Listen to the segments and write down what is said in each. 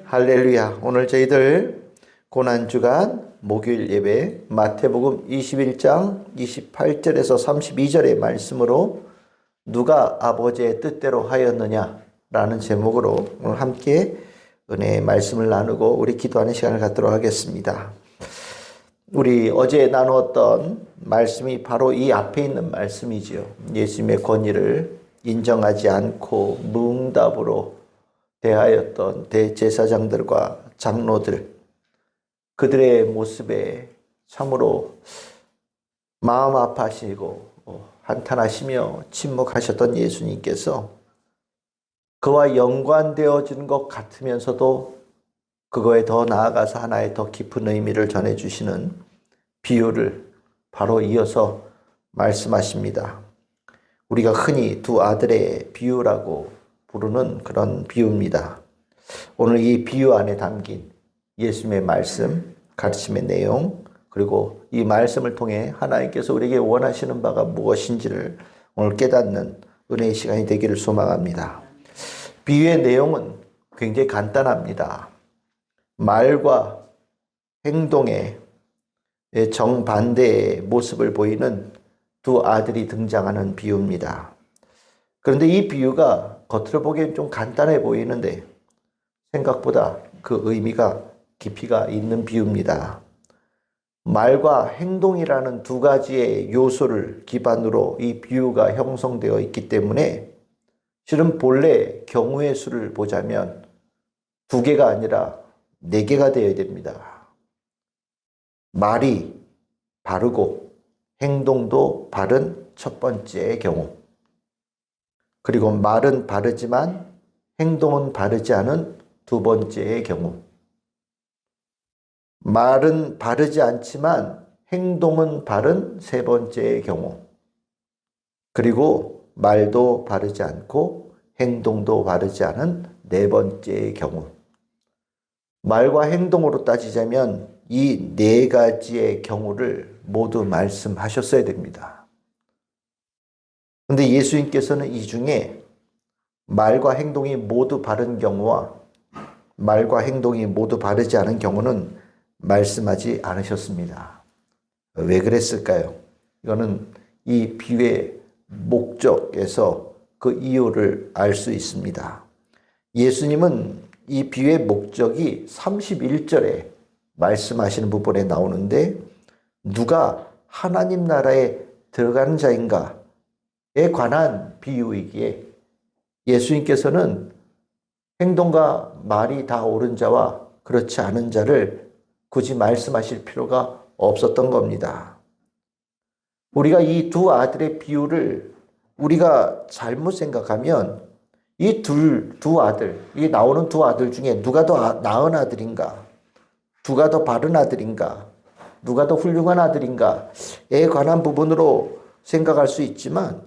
할렐루야. 오늘 저희들 고난주간 목요일 예배 마태복음 21장 28절에서 32절의 말씀으로 누가 아버지의 뜻대로 하였느냐라는 제목으로 오늘 함께 은혜의 말씀을 나누고 우리 기도하는 시간을 갖도록 하겠습니다. 우리 어제 나누었던 말씀이 바로 이 앞에 있는 말씀이지요. 예수님의 권위를 인정하지 않고 무응답으로 대하였던 대제사장들과 장로들, 그들의 모습에 참으로 마음 아파하시고 한탄하시며 침묵하셨던 예수님께서 그와 연관되어진 것 같으면서도 그거에 더 나아가서 하나의 더 깊은 의미를 전해주시는 비유를 바로 이어서 말씀하십니다. 우리가 흔히 두 아들의 비유라고 부르는 그런 비유입니다. 오늘 이 비유 안에 담긴 예수님의 말씀, 가르침의 내용, 그리고 이 말씀을 통해 하나님께서 우리에게 원하시는 바가 무엇인지를 오늘 깨닫는 은혜의 시간이 되기를 소망합니다. 비유의 내용은 굉장히 간단합니다. 말과 행동의 정반대의 모습을 보이는 두 아들이 등장하는 비유입니다. 그런데 이 비유가 겉으로 보기엔 좀 간단해 보이는데 생각보다 그 의미가 깊이가 있는 비유입니다. 말과 행동이라는 두 가지의 요소를 기반으로 이 비유가 형성되어 있기 때문에 실은 본래 경우의 수를 보자면 두 개가 아니라 네 개가 되어야 됩니다. 말이 바르고 행동도 바른 첫 번째의 경우, 그리고 말은 바르지만 행동은 바르지 않은 두 번째의 경우, 말은 바르지 않지만 행동은 바른 세 번째의 경우, 그리고 말도 바르지 않고 행동도 바르지 않은 네 번째의 경우. 말과 행동으로 따지자면 이 네 가지의 경우를 모두 말씀하셨어야 됩니다. 그런데 예수님께서는 이 중에 말과 행동이 모두 바른 경우와 말과 행동이 모두 바르지 않은 경우는 말씀하지 않으셨습니다. 왜 그랬을까요? 이거는 이 비유의 목적에서 그 이유를 알 수 있습니다. 예수님은 이 비유의 목적이 31절에 말씀하시는 부분에 나오는데 누가 하나님 나라에 들어가는 자인가에 관한 비유이기에 예수님께서는 행동과 말이 다 옳은 자와 그렇지 않은 자를 굳이 말씀하실 필요가 없었던 겁니다. 우리가 이 두 아들의 비유를 우리가 잘못 생각하면 이 두 아들, 이 나오는 두 아들 중에 누가 더 나은 아들인가, 누가 더 바른 아들인가, 누가 더 훌륭한 아들인가에 관한 부분으로 생각할 수 있지만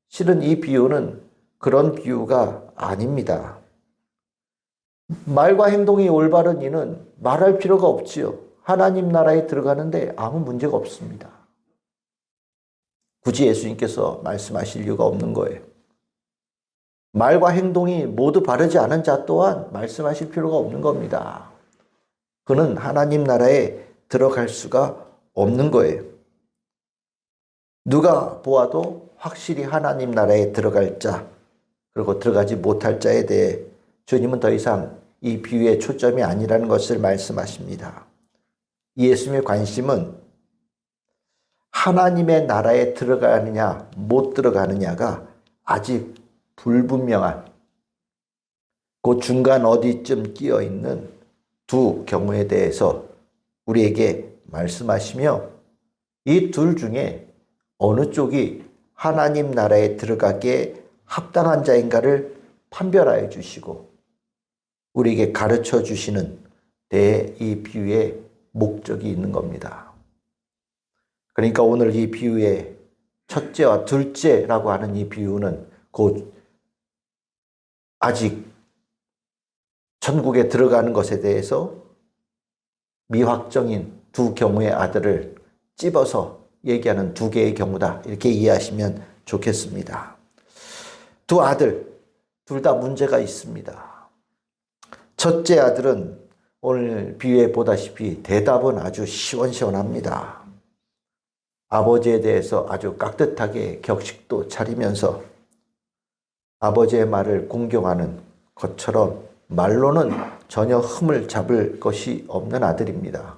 실은 이 비유는 그런 비유가 아닙니다. 말과 행동이 올바른 이는 말할 필요가 없지요. 하나님 나라에 들어가는데 아무 문제가 없습니다. 굳이 예수님께서 말씀하실 이유가 없는 거예요. 말과 행동이 모두 바르지 않은 자 또한 말씀하실 필요가 없는 겁니다. 그는 하나님 나라에 들어갈 수가 없는 거예요. 누가 보아도 확실히 하나님 나라에 들어갈 자, 그리고 들어가지 못할 자에 대해 주님은 더 이상 이 비유의 초점이 아니라는 것을 말씀하십니다. 예수님의 관심은 하나님의 나라에 들어가느냐 못 들어가느냐가 아직 불분명한 그 중간 어디쯤 끼어 있는 두 경우에 대해서 우리에게 말씀하시며 이 둘 중에 어느 쪽이 하나님 나라에 들어가기에 합당한 자인가를 판별하여 주시고 우리에게 가르쳐 주시는 이 비유의 목적이 있는 겁니다. 그러니까 오늘 이 비유의 첫째와 둘째라고 하는 이 비유는 곧 아직 천국에 들어가는 것에 대해서 미확정인 두 경우의 아들을 찝어서 얘기하는 두 개의 경우다. 이렇게 이해하시면 좋겠습니다. 두 아들, 둘 다 문제가 있습니다. 첫째 아들은 오늘 비유에 보다시피 대답은 아주 시원시원합니다. 아버지에 대해서 아주 깍듯하게 격식도 차리면서 아버지의 말을 공경하는 것처럼 말로는 전혀 흠을 잡을 것이 없는 아들입니다.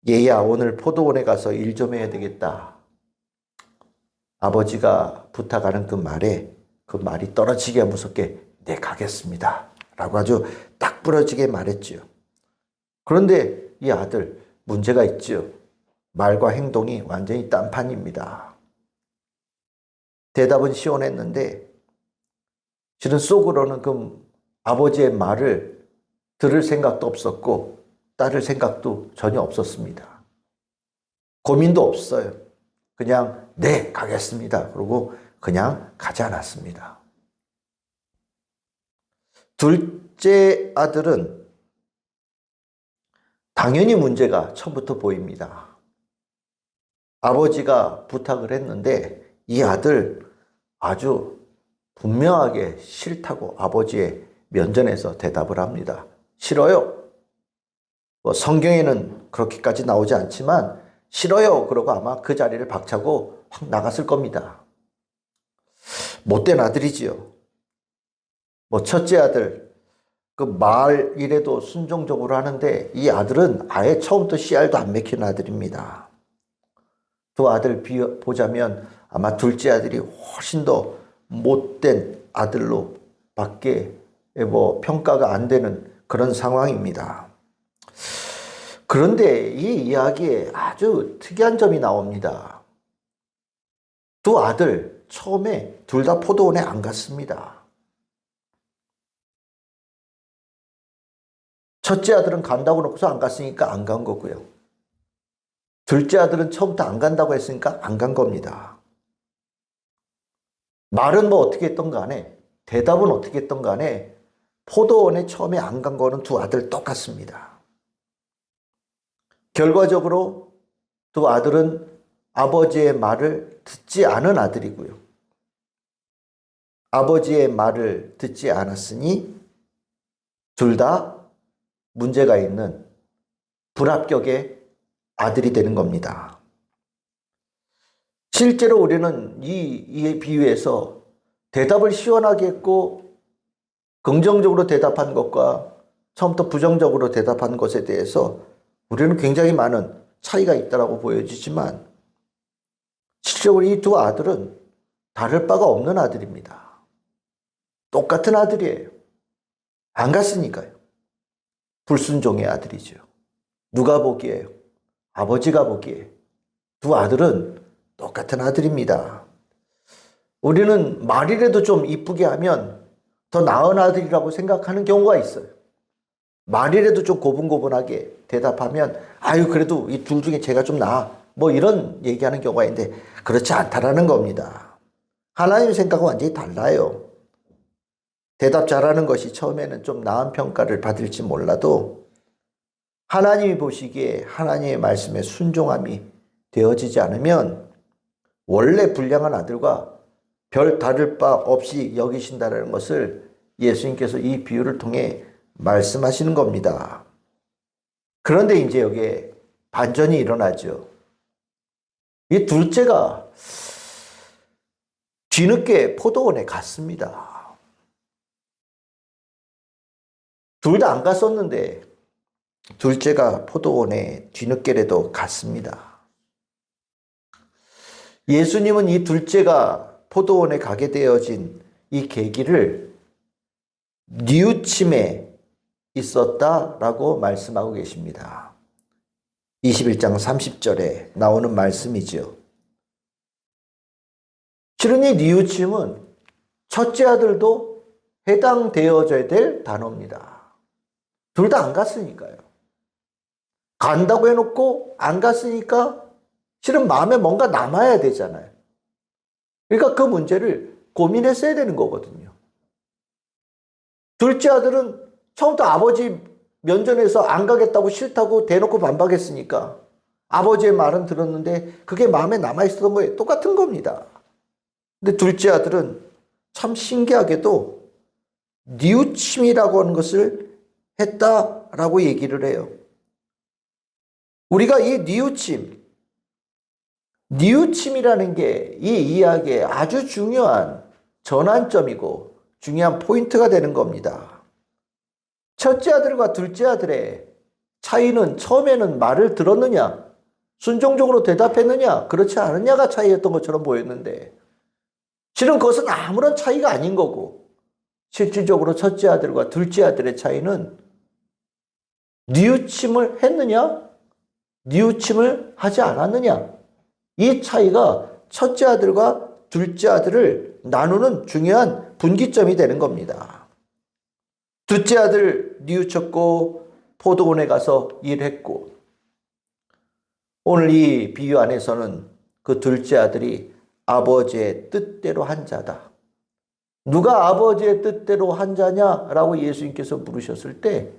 얘야, 오늘 포도원에 가서 일 좀 해야 되겠다. 아버지가 부탁하는 그 말이 떨어지기가 무섭게 네, 가겠습니다. 라고 아주 딱 부러지게 말했지요. 그런데 이 아들 문제가 있지요. 말과 행동이 완전히 딴판입니다. 대답은 시원했는데 실은 속으로는 그 아버지의 말을 들을 생각도 없었고 따를 생각도 전혀 없었습니다. 고민도 없어요. 그냥 네, 가겠습니다. 그러고 그냥 가지 않았습니다. 둘째 아들은 당연히 문제가 처음부터 보입니다. 아버지가 부탁을 했는데 이 아들 아주 분명하게 싫다고 아버지의 면전에서 대답을 합니다. 싫어요. 성경에는 그렇게까지 나오지 않지만 싫어요. 그러고 아마 그 자리를 박차고 확 나갔을 겁니다. 못된 아들이지요. 첫째 아들, 그 말이라도 순종적으로 하는데 이 아들은 아예 처음부터 씨알도 안 맥히는 아들입니다. 두 아들 보자면 아마 둘째 아들이 훨씬 더 못된 아들로 밖에 평가가 안 되는 그런 상황입니다. 그런데 이 이야기에 아주 특이한 점이 나옵니다. 두 아들 처음에 둘 다 포도원에 안 갔습니다. 첫째 아들은 간다고 놓고서 안 갔으니까 안 간 거고요. 둘째 아들은 처음부터 안 간다고 했으니까 안 간 겁니다. 말은 어떻게 했던 간에, 대답은 어떻게 했던 간에 포도원에 처음에 안 간 거는 두 아들 똑같습니다. 결과적으로 두 아들은 아버지의 말을 듣지 않은 아들이고요. 아버지의 말을 듣지 않았으니 둘 다 문제가 있는 불합격의 아들이 되는 겁니다. 실제로 우리는 이 비유에서 대답을 시원하게 했고 긍정적으로 대답한 것과 처음부터 부정적으로 대답한 것에 대해서 우리는 굉장히 많은 차이가 있다고 보여지지만 실제로 이 두 아들은 다를 바가 없는 아들입니다. 똑같은 아들이에요. 안 갔으니까요. 불순종의 아들이죠. 누가 보기에요? 아버지가 보기에 두 아들은 똑같은 아들입니다. 우리는 말이라도 좀 이쁘게 하면 더 나은 아들이라고 생각하는 경우가 있어요. 말이라도 좀 고분고분하게 대답하면 아유 그래도 이 둘 중에 제가 좀 나아 이런 얘기하는 경우가 있는데 그렇지 않다라는 겁니다. 하나님의 생각은 완전히 달라요. 대답 잘하는 것이 처음에는 좀 나은 평가를 받을지 몰라도 하나님이 보시기에 하나님의 말씀에 순종함이 되어지지 않으면 원래 불량한 아들과 별 다를 바 없이 여기신다는 것을 예수님께서 이 비유를 통해 말씀하시는 겁니다. 그런데 이제 여기에 반전이 일어나죠. 이 둘째가 뒤늦게 포도원에 갔습니다. 둘 다 안 갔었는데 둘째가 포도원에 뒤늦게라도 갔습니다. 예수님은 이 둘째가 포도원에 가게 되어진 이 계기를 뉘우침에 있었다라고 말씀하고 계십니다. 21장 30절에 나오는 말씀이죠. 실은 이 뉘우침은 첫째 아들도 해당되어져야 될 단어입니다. 둘 다 안 갔으니까요. 간다고 해놓고 안 갔으니까 실은 마음에 뭔가 남아야 되잖아요. 그러니까 그 문제를 고민했어야 되는 거거든요. 둘째 아들은 처음부터 아버지 면전에서 안 가겠다고 싫다고 대놓고 반박했으니까 아버지의 말은 들었는데 그게 마음에 남아있었던 거예요. 똑같은 겁니다. 근데 둘째 아들은 참 신기하게도 뉘우침이라고 하는 것을 했다라고 얘기를 해요. 우리가 이 뉘우침이라는 게 이 이야기의 아주 중요한 전환점이고 중요한 포인트가 되는 겁니다. 첫째 아들과 둘째 아들의 차이는 처음에는 말을 들었느냐, 순종적으로 대답했느냐, 그렇지 않느냐가 차이였던 것처럼 보였는데 실은 그것은 아무런 차이가 아닌 거고 실질적으로 첫째 아들과 둘째 아들의 차이는 뉘우침을 했느냐, 뉘우침을 하지 않았느냐, 이 차이가 첫째 아들과 둘째 아들을 나누는 중요한 분기점이 되는 겁니다. 둘째 아들 뉘우쳤고 포도원에 가서 일했고, 오늘 이 비유 안에서는 그 둘째 아들이 아버지의 뜻대로 한 자다. 누가 아버지의 뜻대로 한 자냐라고 예수님께서 물으셨을 때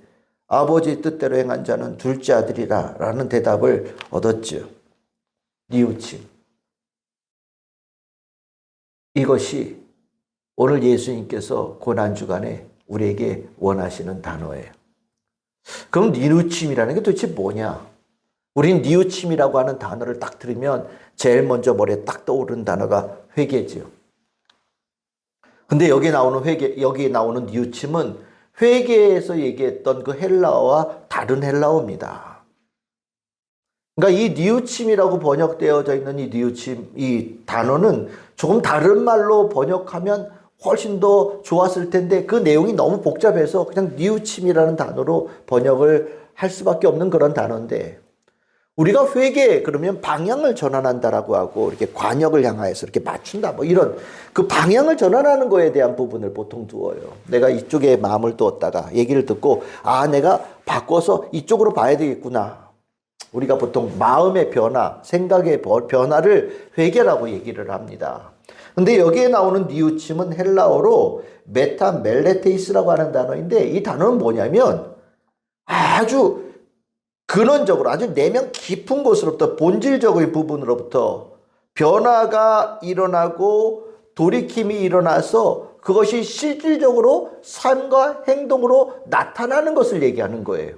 아버지의 뜻대로 행한 자는 둘째 아들이라 라는 대답을 얻었죠. 뉘우침. 이것이 오늘 예수님께서 고난주간에 우리에게 원하시는 단어예요. 그럼 뉘우침이라는 게 도대체 뭐냐? 우린 뉘우침이라고 하는 단어를 딱 들으면 제일 먼저 머리에 딱 떠오르는 단어가 회개지요. 근데 여기 나오는 뉘우침은 회개에서 얘기했던 그 헬라어와 다른 헬라어입니다. 그러니까 이 뉘우침이라고 번역되어져 있는 이 뉘우침, 이 단어는 조금 다른 말로 번역하면 훨씬 더 좋았을 텐데 그 내용이 너무 복잡해서 그냥 뉘우침이라는 단어로 번역을 할 수밖에 없는 그런 단어인데, 우리가 회개 그러면 방향을 전환한다라고 하고 이렇게 관역을 향하여서 이렇게 맞춘다 뭐 이런 그 방향을 전환하는 거에 대한 부분을 보통 두어요. 내가 이쪽에 마음을 두었다가 얘기를 듣고 내가 바꿔서 이쪽으로 봐야 되겠구나. 우리가 보통 마음의 변화, 생각의 변화를 회개라고 얘기를 합니다. 근데 여기에 나오는 뉘우침은 헬라어로 메타멜레테이스라고 하는 단어인데, 이 단어는 뭐냐면 아주 근원적으로 아주 내면 깊은 곳으로부터 본질적인 부분으로부터 변화가 일어나고 돌이킴이 일어나서 그것이 실질적으로 삶과 행동으로 나타나는 것을 얘기하는 거예요.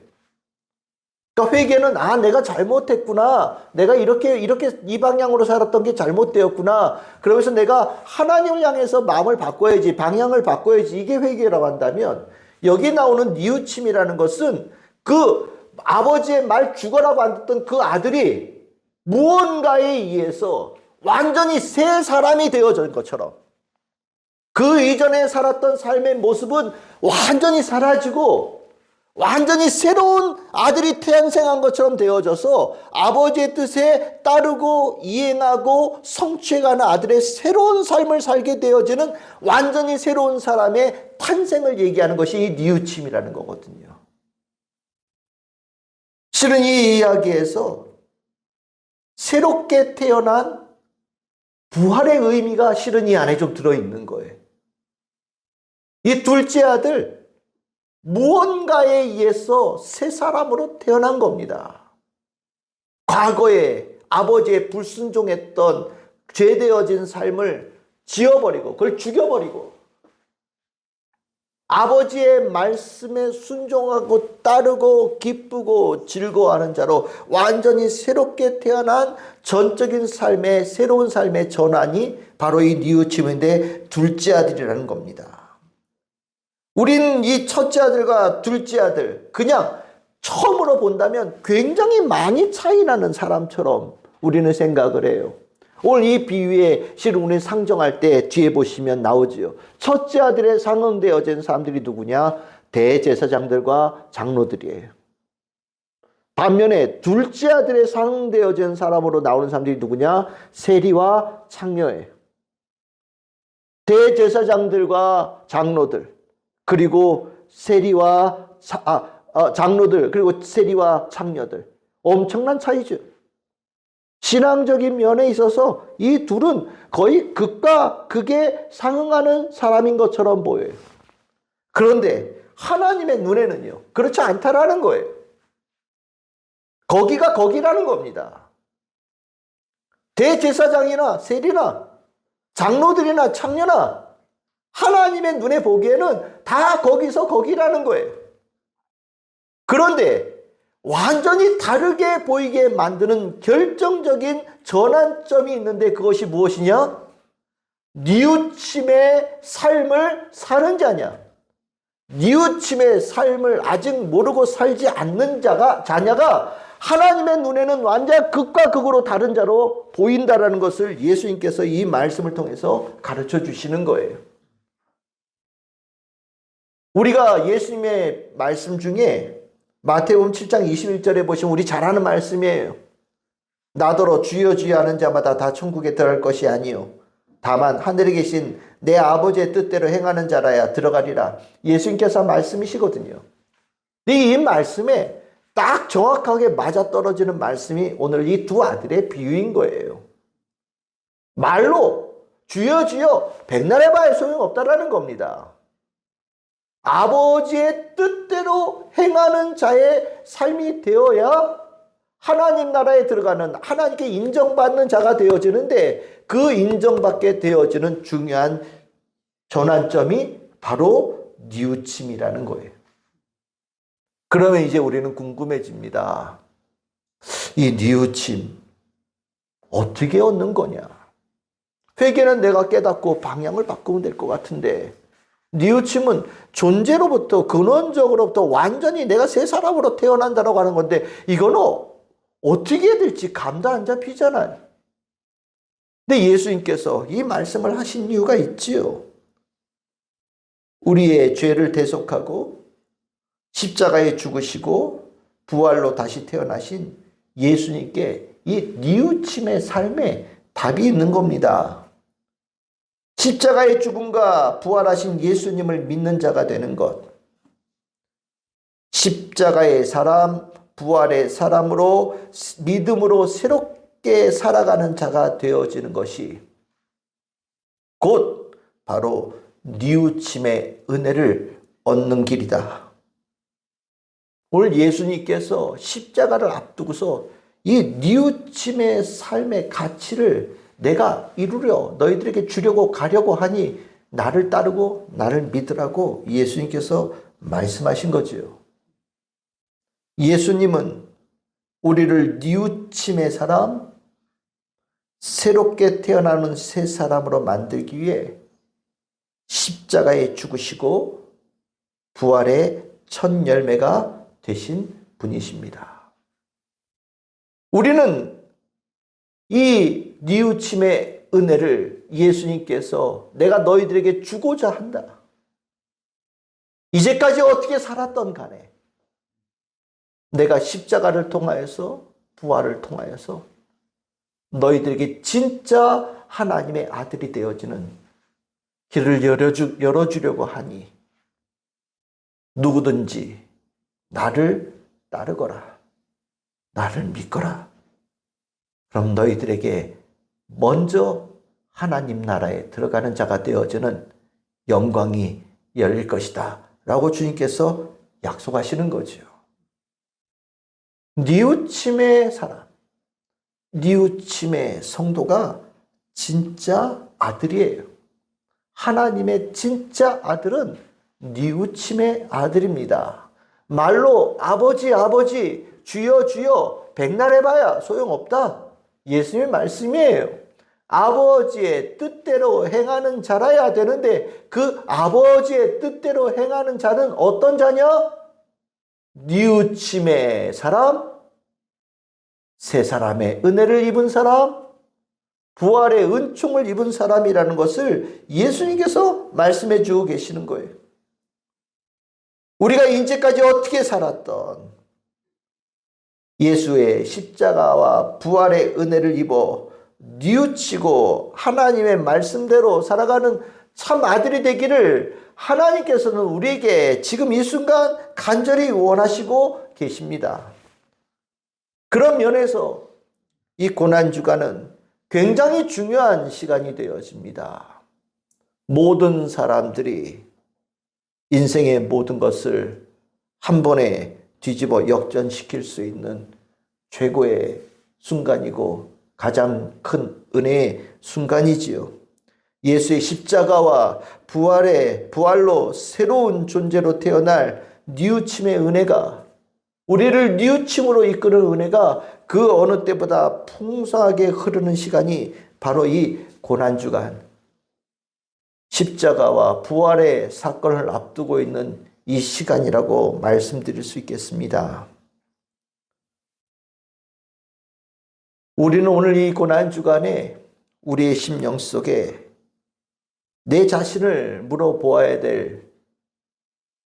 그러니까 회개는 내가 잘못했구나. 내가 이렇게 이 방향으로 살았던 게 잘못되었구나. 그러면서 내가 하나님을 향해서 마음을 바꿔야지, 방향을 바꿔야지. 이게 회개라고 한다면, 여기 나오는 뉘우침이라는 것은 그 아버지의 말 죽어라고 안 듣던 그 아들이 무언가에 의해서 완전히 새 사람이 되어진 것처럼, 그 이전에 살았던 삶의 모습은 완전히 사라지고 완전히 새로운 아들이 탄생한 것처럼 되어져서 아버지의 뜻에 따르고 이행하고 성취해가는 아들의 새로운 삶을 살게 되어지는 완전히 새로운 사람의 탄생을 얘기하는 것이 이 뉘우침이라는 거거든요. 실은 이 이야기에서 새롭게 태어난 부활의 의미가 실은 이 안에 좀 들어있는 거예요. 이 둘째 아들, 무언가에 의해서 새 사람으로 태어난 겁니다. 과거에 아버지의 불순종했던 죄되어진 삶을 지워버리고 그걸 죽여버리고 아버지의 말씀에 순종하고 따르고 기쁘고 즐거워하는 자로 완전히 새롭게 태어난 전적인 삶의 새로운 삶의 전환이 바로 이 뉘우침인데 둘째 아들이라는 겁니다. 우린 이 첫째 아들과 둘째 아들 그냥 처음으로 본다면 굉장히 많이 차이 나는 사람처럼 우리는 생각을 해요. 오늘 이 비유에 실은 우리 상정할 때 뒤에 보시면 나오지요. 첫째 아들의 상응되어진 사람들이 누구냐? 대제사장들과 장로들이에요. 반면에 둘째 아들의 상응되어진 사람으로 나오는 사람들이 누구냐? 세리와 창녀예요. 대제사장들과 장로들, 그리고 장로들, 그리고 세리와 창녀들. 엄청난 차이죠. 신앙적인 면에 있어서 이 둘은 거의 극과 극에 상응하는 사람인 것처럼 보여요. 그런데 하나님의 눈에는요, 그렇지 않다라는 거예요. 거기가 거기라는 겁니다. 대제사장이나 세리나 장로들이나 창녀나 하나님의 눈에 보기에는 다 거기서 거기라는 거예요. 그런데 완전히 다르게 보이게 만드는 결정적인 전환점이 있는데 그것이 무엇이냐? 뉘우침의 삶을 사는 자냐? 뉘우침의 삶을 아직 모르고 살지 않는 자냐가 하나님의 눈에는 완전 극과 극으로 다른 자로 보인다라는 것을 예수님께서 이 말씀을 통해서 가르쳐 주시는 거예요. 우리가 예수님의 말씀 중에 마태복음 7장 21절에 보시면 우리 잘 아는 말씀이에요. 나더러 주여 주여 하는 자마다 다 천국에 들어갈 것이 아니요 다만 하늘에 계신 내 아버지의 뜻대로 행하는 자라야 들어가리라. 예수님께서 말씀이시거든요. 이 말씀에 딱 정확하게 맞아떨어지는 말씀이 오늘 이 두 아들의 비유인 거예요. 말로 주여 주여 백날 해봐야 소용없다라는 겁니다. 아버지의 뜻대로 행하는 자의 삶이 되어야 하나님 나라에 들어가는, 하나님께 인정받는 자가 되어지는데, 그 인정받게 되어지는 중요한 전환점이 바로 뉘우침이라는 거예요. 그러면 이제 우리는 궁금해집니다. 이 뉘우침 어떻게 얻는 거냐? 회개는 내가 깨닫고 방향을 바꾸면 될 것 같은데, 뉘우침은 존재로부터, 근원적으로부터 완전히 내가 새 사람으로 태어난다라고 하는 건데, 이거는 어떻게 해야 될지 감도 안 잡히잖아요. 근데 예수님께서 이 말씀을 하신 이유가 있지요. 우리의 죄를 대속하고 십자가에 죽으시고 부활로 다시 태어나신 예수님께 이 뉘우침의 삶에 답이 있는 겁니다. 십자가의 죽음과 부활하신 예수님을 믿는 자가 되는 것. 십자가의 사람, 부활의 사람으로 믿음으로 새롭게 살아가는 자가 되어지는 것이 곧 바로 뉘우침의 은혜를 얻는 길이다. 오늘 예수님께서 십자가를 앞두고서 이 뉘우침의 삶의 가치를 내가 이루려 너희들에게 주려고 가려고 하니 나를 따르고 나를 믿으라고 예수님께서 말씀하신 거지요. 예수님은 우리를 뉘우침의 사람, 새롭게 태어나는 새 사람으로 만들기 위해 십자가에 죽으시고 부활의 첫 열매가 되신 분이십니다. 우리는 이 뉘우침의 은혜를 예수님께서 내가 너희들에게 주고자 한다. 이제까지 어떻게 살았던 간에 내가 십자가를 통하여서 부활을 통하여서 너희들에게 진짜 하나님의 아들이 되어지는 길을 열어주려고 하니 누구든지 나를 따르거라. 나를 믿거라. 그럼 너희들에게 먼저 하나님 나라에 들어가는 자가 되어지는 영광이 열릴 것이다. 라고 주님께서 약속하시는 거죠. 뉘우침의 사람, 뉘우침의 성도가 진짜 아들이에요. 하나님의 진짜 아들은 뉘우침의 아들입니다. 말로 아버지 아버지 주여 주여 백날 해봐야 소용없다. 예수님의 말씀이에요. 아버지의 뜻대로 행하는 자라야 되는데 그 아버지의 뜻대로 행하는 자는 어떤 자냐? 뉘우침의 사람, 새 사람의 은혜를 입은 사람, 부활의 은총을 입은 사람이라는 것을 예수님께서 말씀해 주고 계시는 거예요. 우리가 이제까지 어떻게 살았던 예수의 십자가와 부활의 은혜를 입어 뉘우치고 하나님의 말씀대로 살아가는 참 아들이 되기를 하나님께서는 우리에게 지금 이 순간 간절히 원하시고 계십니다. 그런 면에서 이 고난주간은 굉장히 중요한 시간이 되어집니다. 모든 사람들이 인생의 모든 것을 한 번에 뒤집어 역전시킬 수 있는 최고의 순간이고 가장 큰 은혜의 순간이지요. 예수의 십자가와 부활로 새로운 존재로 태어날 뉘우침의 은혜가, 우리를 뉘우침으로 이끄는 은혜가 그 어느 때보다 풍성하게 흐르는 시간이 바로 이 고난주간, 십자가와 부활의 사건을 앞두고 있는 이 시간이라고 말씀드릴 수 있겠습니다. 우리는 오늘 이 고난주간에 우리의 심령 속에 내 자신을 물어보아야 될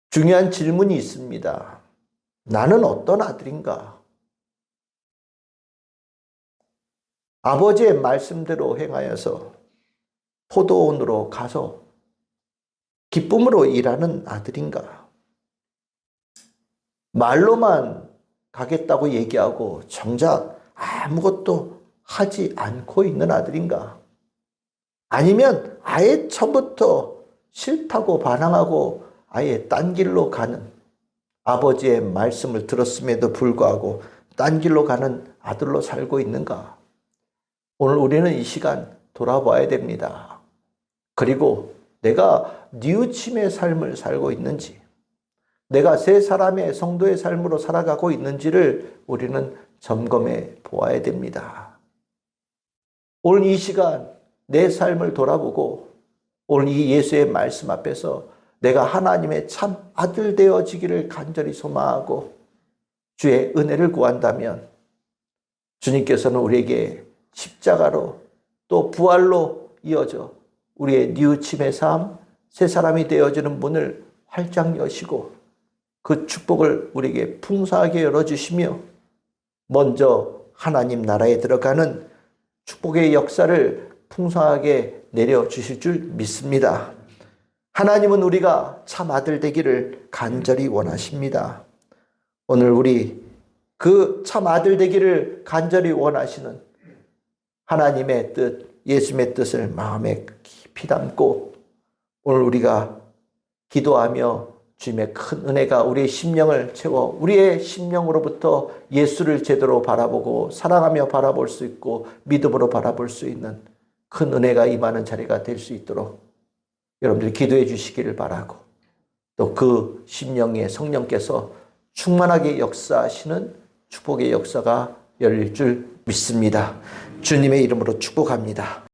중요한 질문이 있습니다. 나는 어떤 아들인가? 아버지의 말씀대로 행하여서 포도원으로 가서 기쁨으로 일하는 아들인가? 말로만 가겠다고 얘기하고 정작 아무것도 하지 않고 있는 아들인가? 아니면 아예 처음부터 싫다고 반항하고 아예 딴 길로 가는, 아버지의 말씀을 들었음에도 불구하고 딴 길로 가는 아들로 살고 있는가? 오늘 우리는 이 시간 돌아봐야 됩니다. 그리고 내가 뉘우침의 삶을 살고 있는지, 내가 새 사람의 성도의 삶으로 살아가고 있는지를 우리는 점검해 보아야 됩니다. 오늘 이 시간 내 삶을 돌아보고 오늘 이 예수의 말씀 앞에서 내가 하나님의 참 아들 되어지기를 간절히 소망하고 주의 은혜를 구한다면 주님께서는 우리에게 십자가로 또 부활로 이어져 우리의 뉘우침의 삶, 새 사람이 되어지는 문을 활짝 여시고 그 축복을 우리에게 풍성하게 열어주시며 먼저 하나님 나라에 들어가는 축복의 역사를 풍성하게 내려주실 줄 믿습니다. 하나님은 우리가 참 아들 되기를 간절히 원하십니다. 오늘 우리 그 참 아들 되기를 간절히 원하시는 하나님의 뜻, 예수님의 뜻을 마음에 깊이 담고 오늘 우리가 기도하며 주님의 큰 은혜가 우리의 심령을 채워 우리의 심령으로부터 예수를 제대로 바라보고 사랑하며 바라볼 수 있고 믿음으로 바라볼 수 있는 큰 은혜가 임하는 자리가 될 수 있도록 여러분들이 기도해 주시기를 바라고 또 그 심령에 성령께서 충만하게 역사하시는 축복의 역사가 열릴 줄 믿습니다. 주님의 이름으로 축복합니다.